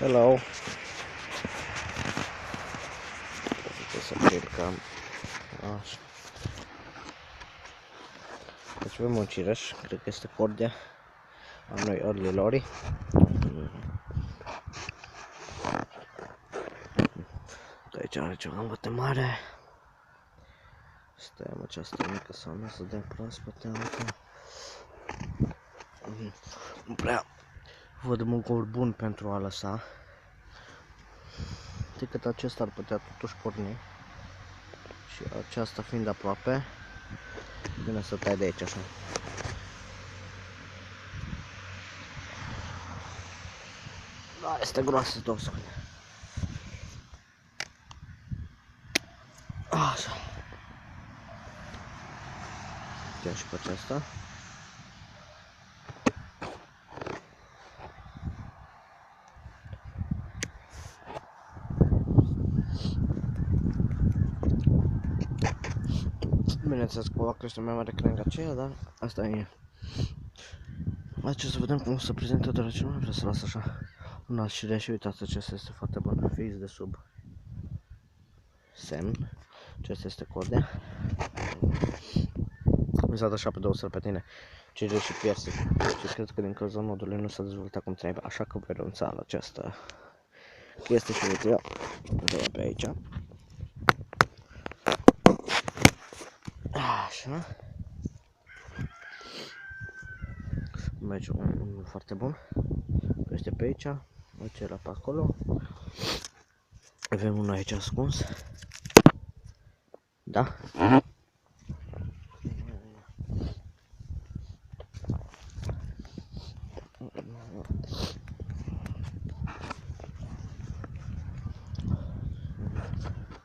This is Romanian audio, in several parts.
Hello. Trebuie să plecăm. Așa. Deci avem un cireș, cred că este cordia a noi orlilori. De aici are ceva învăte mare. Stăiam această mică sau să dăm proaspătă încă. Nu prea văd mâncuri bun pentru a lăsa. Decât acesta ar putea totuși porni. Și aceasta fiind aproape, bine să tai de aici așa. Da, este groasă, toți. Așa. Ia și pe aceasta. Bineînțeles că va crește mai mare crenga aceea, dar asta e. Aici să vedem cum se prezintă, deoarece nu vreau să las așa un alt cireș și uitați, acesta este foarte bun, fix de sub semn. Acesta este cordia. Mi s-a dat așa pe două sălpătine, cireș și piersic. Și cred că din cauza nodului nu s-a dezvoltat cum trebuie, așa că voi renunța la această chestie și uite eu, pe aici. Așa. Merge unul foarte bun. Este pe aici. Uite era pe acolo. Avem unul aici ascuns. Da?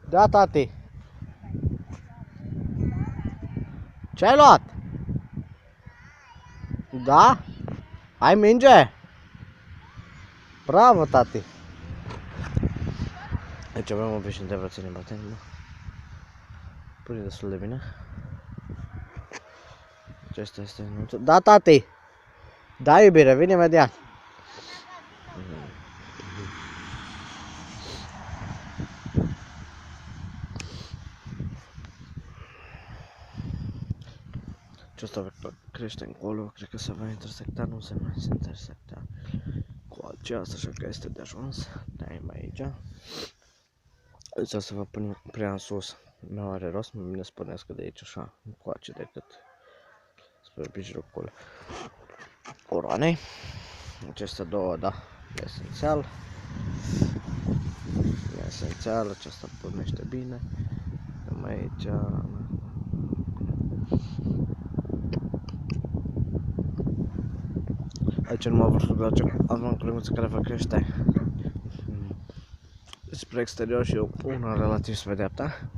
Da, tati. Ce ai luat? Da? Ai minge? Bravo, tati. Aici avem un pic de vrățenie batent, nu? Pune destul de bine. Acesta este nuțul. Da, tati. Da, iubire, vine imediat. Acesta va crește încolo, cred că se va intersecta, nu se mai intersecta cu aceasta, așa că este de ajuns. Taim aici. Aici să vă pun prea în sus, nu are rost, mai bine spuneți că de aici așa, încoace decât spre mijlocul coroanei. Acestea două, da, esențial. E esențial, aceasta pornește bine. Mai aici. Aici nu mă vor face, avem o clemuță care va crește spre exterior și una relativ spre dreapta.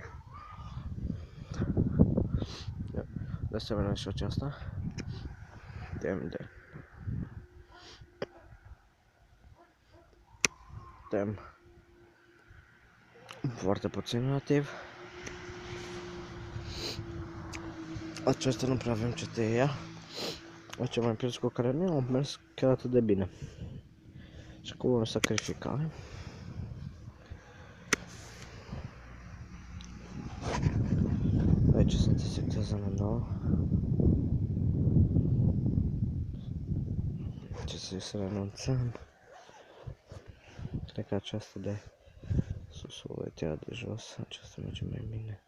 De asemenea și aceasta. Tem foarte puțin relativ. Acesta nu prea avem ce tăia. Aici mai prins cu care nu au mers chiar atât de bine. Și acum vom sacrifica. Aici se intersectează amândouă. Ce să renunțăm. Cred că aceasta de sus o voi tăia de jos. Aceasta merge mai bine.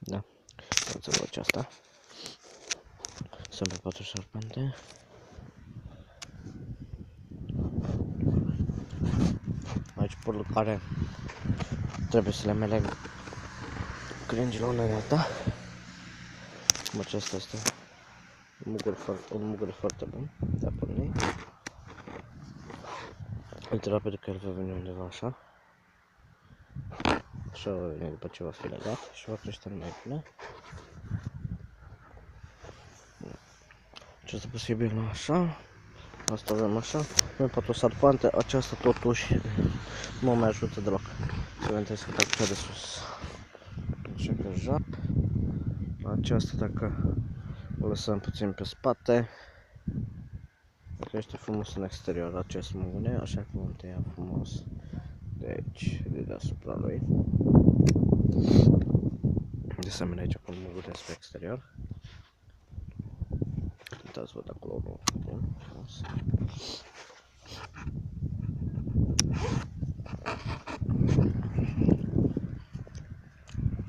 Da, să văd aceasta. Sunt pe 4 șarpente. Aici porul care trebuie să le meleg crengile una de alta. Cum acesta este un mugur foarte bun de a porni. Uite rapid că el va veni undeva așa. Așa va veni după ce va fi legat și va crește mai bine. Aceasta posibil așa. Asta avem așa. Mai pot o sarpante, aceasta totuși nu mă ajută deloc. Să vedem să fac cea de sus. Așa că jap. Aceasta, dacă o lăsăm puțin pe spate, crește frumos în exterior acest mugure, așa că vom tăia frumos de aici, de deasupra lui. De asemenea aici cu mugure spre exterior. Uitați-vă de acolo unul bun, frumos.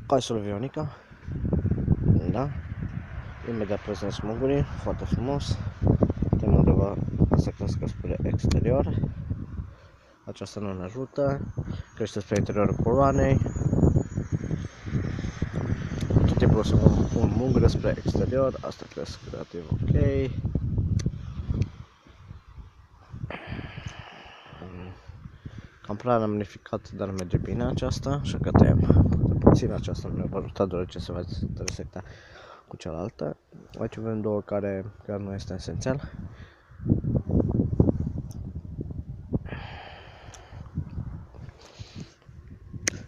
Caisul Vionica, da? Imediat prezent smugurii, foarte frumos. Tem undeva să crească spre exterior. Aceasta nu ne ajută. Crește spre interiorul coroanei. Tot timpul o să pun mugure spre exterior. Asta cresc relativ ok. Cam prea ramificat, dar merge bine aceasta, așa că tăiem puțin. Aceasta nu ne va ajuta deoarece se va intersecta cu cealaltă. Aici avem două care nu este esențial.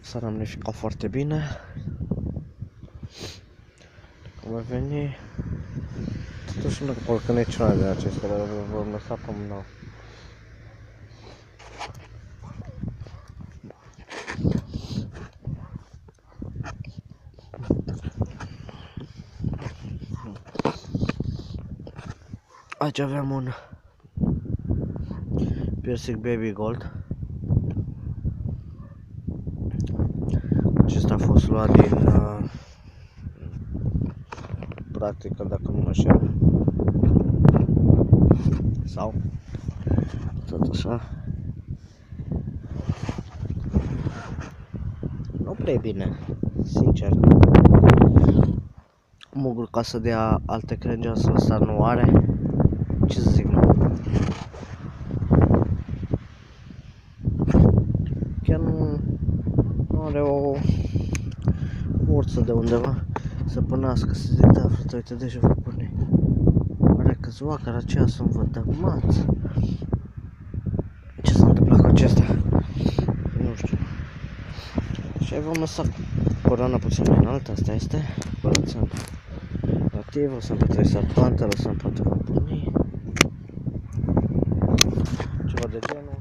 S-a ramificat foarte bine. Cum ar veni, totuși nu cred că niciuna de acestea, dar vom lăsa cum nou. Aici avem un piercing baby gold. Acesta a fost luat din practică, dacă nu mă înșel. Sau tot așa. Nu prea e bine, sincer. Mugul ca să dea alte crengeasă, ăsta nu are. Ce să zic, chiar nu are o forță de undeva să pânească, să zic, da frate, uite deja vă pune. Are câțiva care aceia sunt vădămați. Ce s-a întâmplat cu acestea? Nu știu. Și vom lăsa coroana puțin mai înaltă, asta este. Curățăm relativ, lăsăm pe 3 sarpante, lăsăm poate vă pune. Ceva de genul.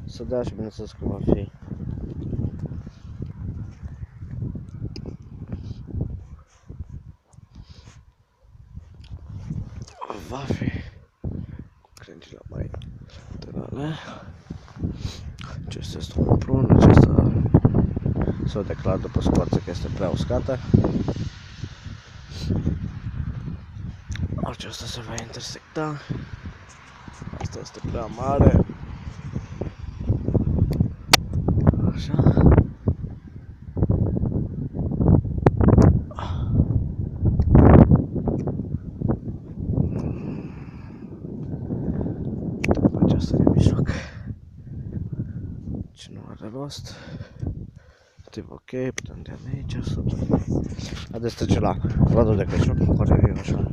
Să dea și bineînțeles că va fi cu crengile mai laterale. Acesta este un prun, acesta se o declar după scoarță că este prea uscată. Aceasta se va intersecta. Asta este prea mare. Așa. Aceasta e în mijloc. Ce nu are rost. Tip ok, putem de aici, super. Haideți trece la radul de Crăciun, care e așa.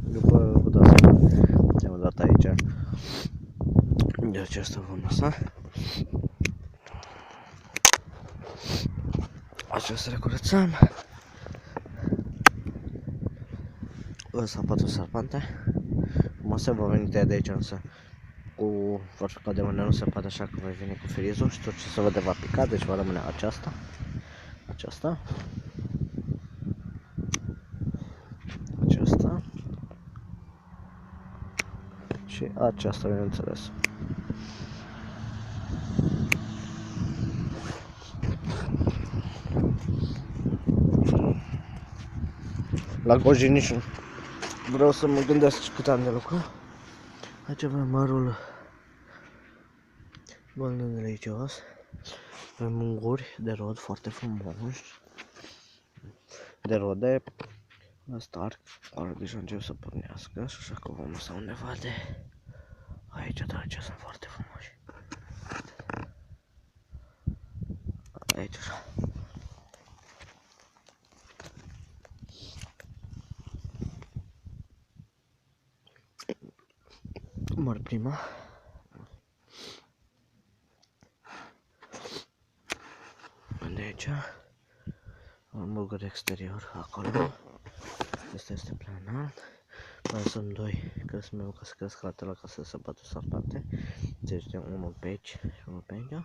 După budați, am dat aici. De aceasta vom lăsa. Aceasta le curățăm. Lăsăm 4 sarpante. Masa va veni de aici însă cu forța de mână nu se poate, așa că voi veni cu frizul și tot ce se vede va pica, deci va rămâne aceasta. Aceasta. Aceasta. Și aceasta, bineînțeles. La goji nici nu vreau să mă gândesc cât am de lucru. Aici avem mărul bălnându-le aici jos. Avem munguri de rod foarte frumoși. De rode. Ăsta are deja încep să pornească, așa că vom lăsa undeva de aici, deoarece sunt foarte frumoși. Aici așa. Măr prima. De aici. Hamburger exterior acolo. Asta este prea înalt. Mai sunt doi căsmeu ca să cresc lateral ca să se bată sarpante. Deci de unul pe aici și unul pe aici.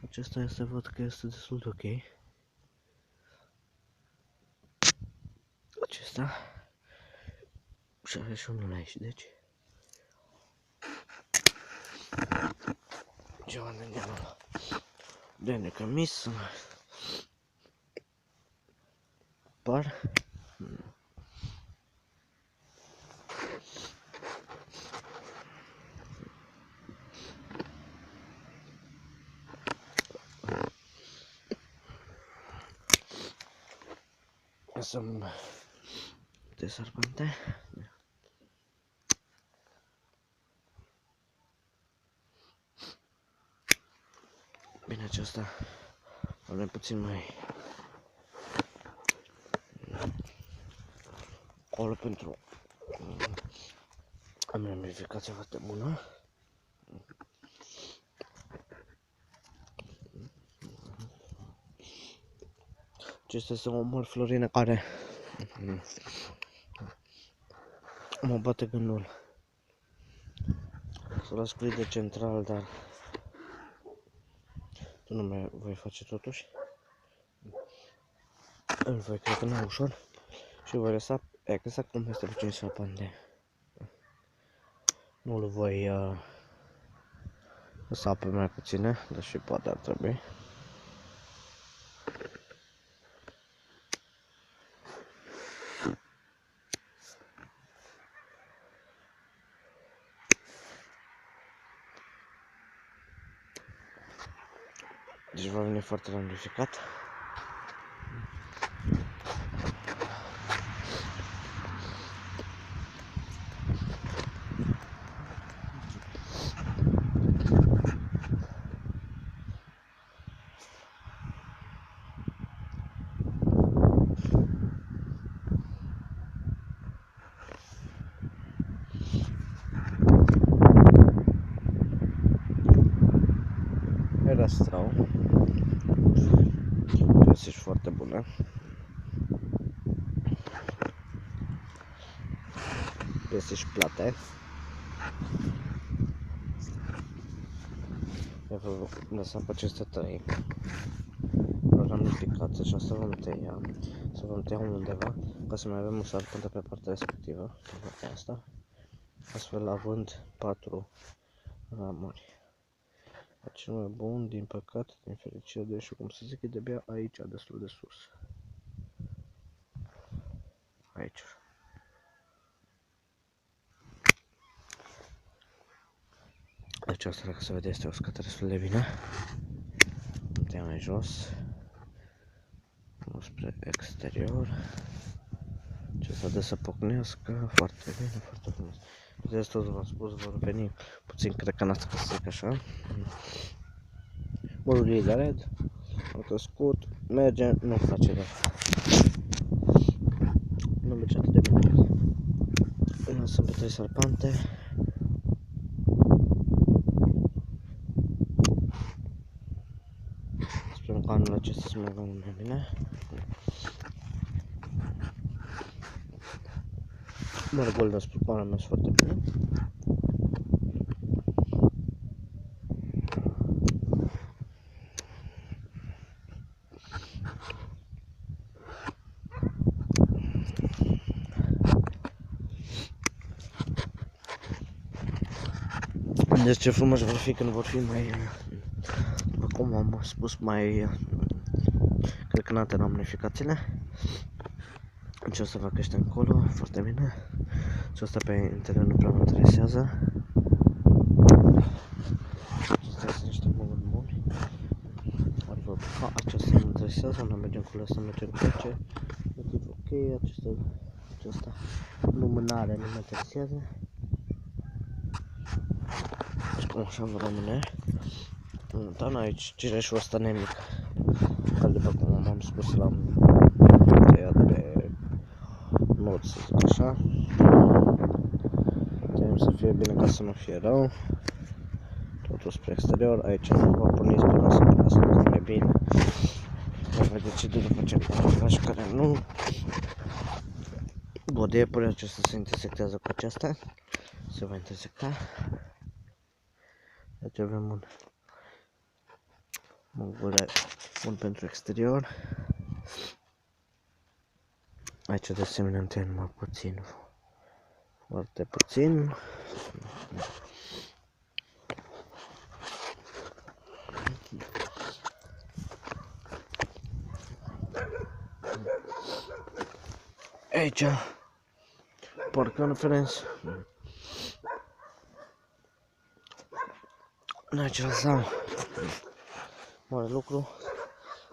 Acesta este, văd că este destul de ok. Acesta. Și are și unul aici, deci. Ceva de genul ăla. De necămis. Par. Sunt de sarpante. Bine, aceasta avem puțin mai acolo pentru am ramificația foarte bună. Acesta este o mărflorină care mă bate gândul să las cu de central, dar nu mai voi face totuși. Îl voi crecăna ușor și voi lăsa exact cum este puțin sarpante. Nu îl voi lăsa pe mai puține, deși poate ar trebui. Deci va veni foarte ramificat. Rastrau. Găsești foarte bună. Găsești plate. Vă lăsăm pe aceste trei ramificații și asta vom tăia. Să vom tăia undeva ca să mai avem o sarpântă pe partea respectivă, pe partea asta. Astfel având 4 ramuri. Cel mai bun, din păcate, din fericire, deși cum să zic, e de-abia aici, destul de sus. Aici. Aceasta, dacă se vede, este o scătă destul de bine. Dăm mai jos. Spre exterior. Acesta de să pocnească foarte bine, foarte frumos. Vedeți, tot v-am spus, vor veni puțin crecănați, ca să zic așa. Mărurile de red, au crescut, merge, nu face rău. Nu merge atât de bine. Îl lăsăm pe 3 sarpante. Sperăm că anul acesta să meargă mult mai bine. Mărgolul spre pana mea foarte bine. Deci ce frumos vor fi când vor fi mai, după cum am spus, mai crecănate ramificațiile. Deci o să va crește încolo, foarte bine. Și asta pe interior nu prea mă interesează. Acestea sunt niște buguri buni. Aceasta mă interesează, nu mergem cu asta, mergem cu ce. Ok, acesta lumânare nu mă interesează. Deci cum așa vă rămâne. Momentan aici cireșul ăsta nemic. După cum am spus, l-am tăiat pe nod, să zic așa. Trebuie să fie bine ca să nu fie rău. Totul spre exterior, aici nu va porni, sperăm să pornească mai bine. vede ce după ce am și care nu. Bodepul acesta se intersectează cu aceasta. Se va intersecta. Deci avem un gură bun pentru exterior. Aici de asemenea întâi numai puțin. Foarte puțin. Aici port conference. Aici lăsam mare lucru.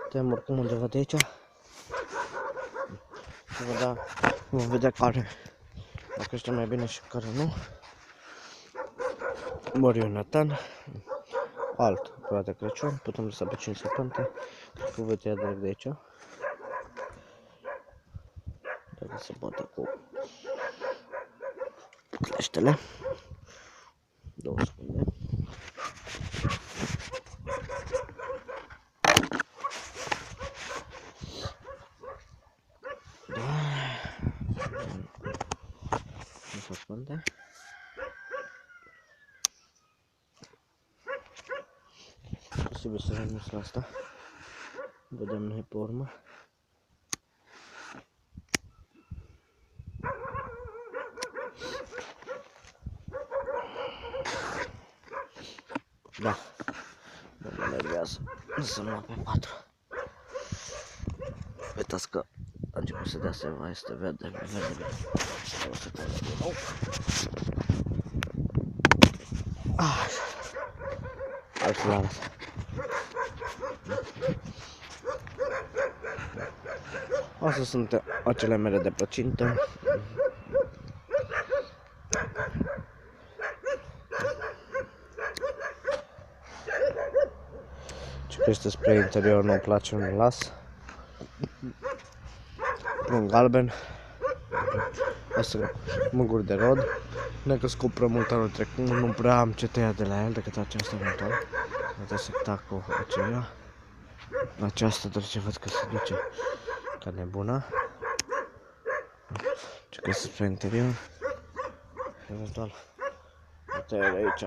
Tem oricum undeva de aici. Vom vedea care dacă este mai bine și care nu. Mor Ionatan. Alt curat de Crăciun. Putem lăsa pe 5 secunde. Cred că voi tăia direct de aici. Dacă se poate cu cleștele. 2 secunde. Secunde. Posibil să renunț la asta. Vedem noi pe urmă. Da. Nu mă nervează să mă pe 4. Uitați că a început să dea seama, este verde. O secundă din nou. Altfel arată. Astea sunt acele mere de plăcintă. Ce crește spre interior nu-mi place, nu-mi las. Un galben. Asta mânguri de rod. Ne-a crescut prea mult anul trecut, nu prea am ce tăia de la el decât aceasta eventual. Mă intersecta cu aceea. Aceasta doar ce văd că se duce ca nebună. Ce crește spre interior. Eventual o tăia de aici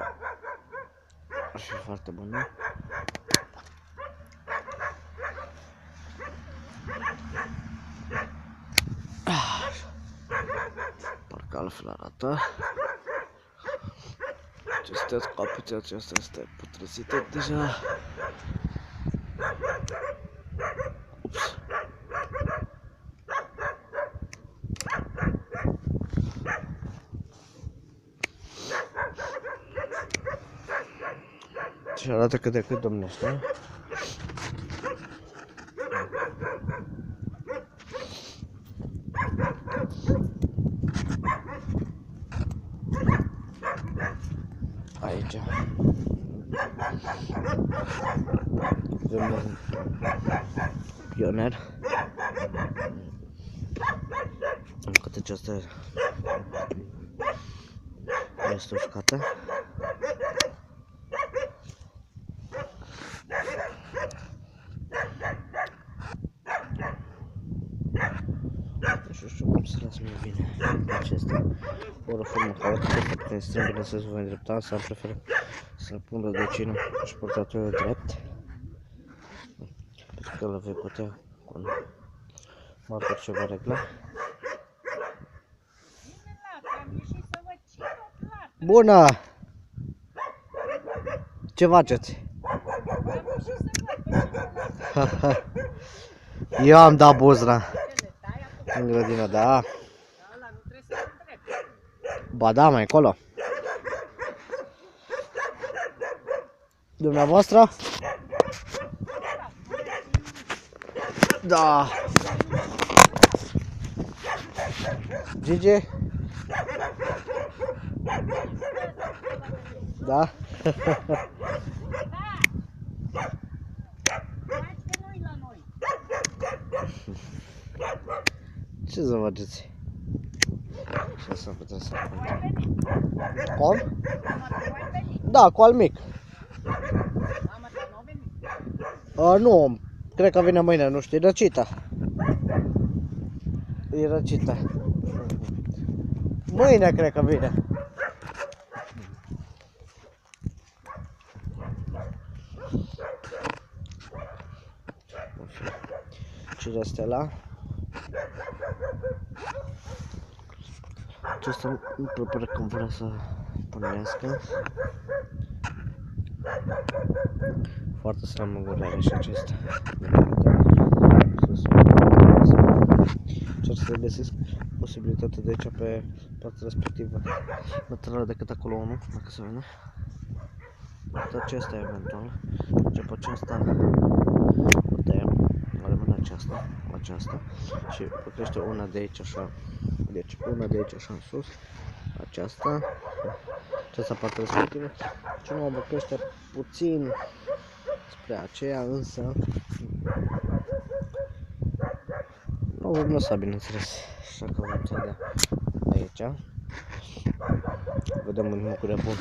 ar fi foarte bună. Parcă altfel arată. Acestea capete, aceasta este putrezită deja. Ups. Și arată cât de cât domnește. Aici avem un pioner. Încât aceasta este uscată. Nu știu cum să las mai bine acesta. O formă caotică, pentru că este bine să se va îndrepta, să am preferat să-l pun rădăcină și portatorul drept. Pentru că îl vei putea cu un marker ce va regla. Bună! Ce faceți? Eu am dat buzna în grădină, da. Ba da, mai acolo. Dumneavoastră? Da. Gigi? Da? Ce să faceți? Ce să puteți să faceți? Cum? Da, cu al mic. Nu, cred că vine mâine, nu știu, e răcită. E răcită. Mâine cred că vine. Cine este ăla? Acesta nu pare că vrea să pornească. Foarte slamă gură are și acesta. Cer să găsesc posibilitatea de aici pe partea respectivă. Materială decât acolo unul, dacă se vede. Tot acesta eventual. Deci pe aceasta o tăiem. Rămâne aceasta. Și crește una de aici așa. Deci una de aici așa în sus. Aceasta partea respectivă. Și nu vă crește puțin spre aceea, însă nu vom lăsa, bineînțeles, așa că vom tăia de aici. Vedem un lucru bun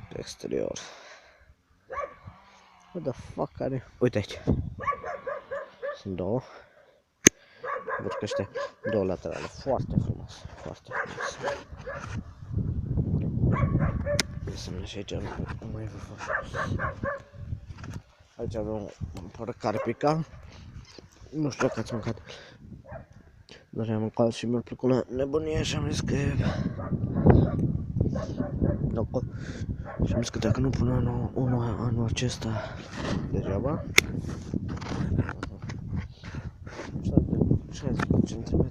pe exterior. What the fuck are? Uite aici. Sunt două. Vor crește două laterale. Foarte frumos. Foarte frumos. De asemenea și aici nu mai vă fac. Aici avem un carpica. Nu știu dacă ați mâncat. Dar am mâncat și mi-a plăcut la nebunie și am zis că și am zis că dacă nu pun anul acesta degeaba. 60 cm.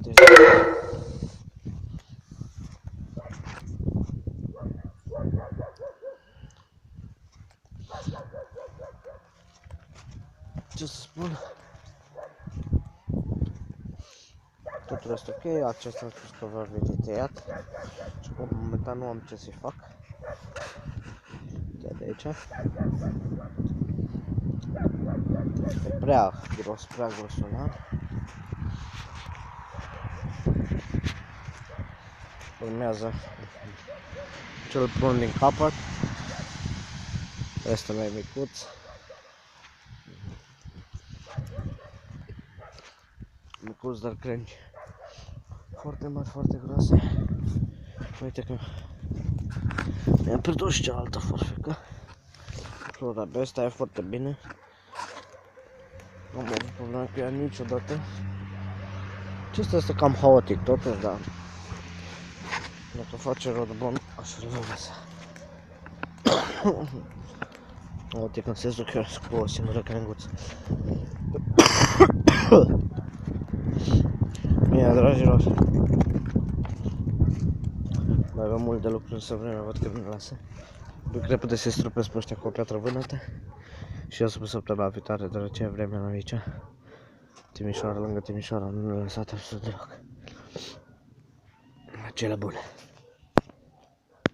Ce să spun? Totul este ok, acesta a spus că va veni tăiat și acum momentan nu am ce să-i fac. De aici. E prea gros ăla. Urmează cel bun din capăt. Este mai micuț. Micuț, dar crengi foarte mari, foarte groase. Uite că mi-am pierdut și cealaltă forfecă. Flora B, asta e foarte bine. Nu am avut probleme cu ea niciodată. Acesta este cam haotic totuși, dar dacă face rod bun, așa îl lăsa. Haotic în sensul că cu o singură crenguță. Bine, dragilor, mai avem mult de lucru, însă vremea văd că nu lasă. Duc repede să-i strupesc pe ăștia cu o piatră vânătă și eu să săptămâna viitoare, deoarece e vremea aici. Timișoara, lângă Timișoara, nu ne-a lăsat absolut deloc. Cele bune.